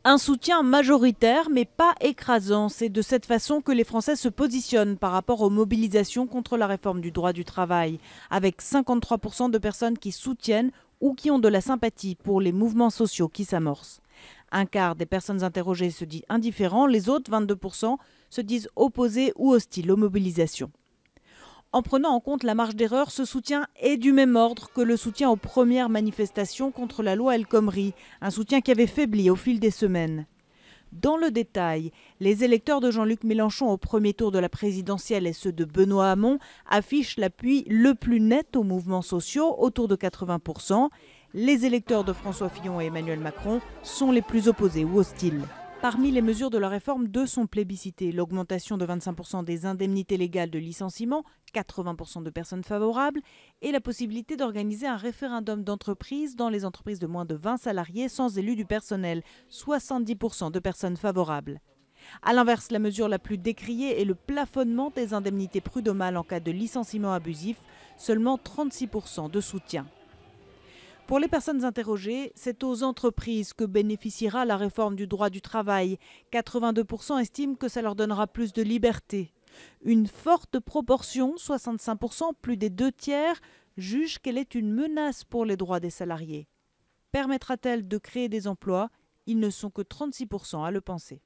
Un soutien majoritaire, mais pas écrasant. C'est de cette façon que les Français se positionnent par rapport aux mobilisations contre la réforme du droit du travail, avec 53% de personnes qui soutiennent ou qui ont de la sympathie pour les mouvements sociaux qui s'amorcent. Un quart des personnes interrogées se dit indifférent, les autres 22% se disent opposés ou hostiles aux mobilisations. En prenant en compte la marge d'erreur, ce soutien est du même ordre que le soutien aux premières manifestations contre la loi El Khomri, un soutien qui avait faibli au fil des semaines. Dans le détail, les électeurs de Jean-Luc Mélenchon au premier tour de la présidentielle et ceux de Benoît Hamon affichent l'appui le plus net aux mouvements sociaux, autour de 80%. Les électeurs de François Fillon et Emmanuel Macron sont les plus opposés ou hostiles. Parmi les mesures de la réforme, deux sont plébiscitées. L'augmentation de 25% des indemnités légales de licenciement, 80% de personnes favorables, et la possibilité d'organiser un référendum d'entreprise dans les entreprises de moins de 20 salariés sans élu du personnel, 70% de personnes favorables. A l'inverse, la mesure la plus décriée est le plafonnement des indemnités prud'homales en cas de licenciement abusif, seulement 36% de soutien. Pour les personnes interrogées, c'est aux entreprises que bénéficiera la réforme du droit du travail. 82% estiment que ça leur donnera plus de liberté. Une forte proportion, 65%, plus des 2/3, jugent qu'elle est une menace pour les droits des salariés. Permettra-t-elle de créer des emplois? Ils ne sont que 36% à le penser.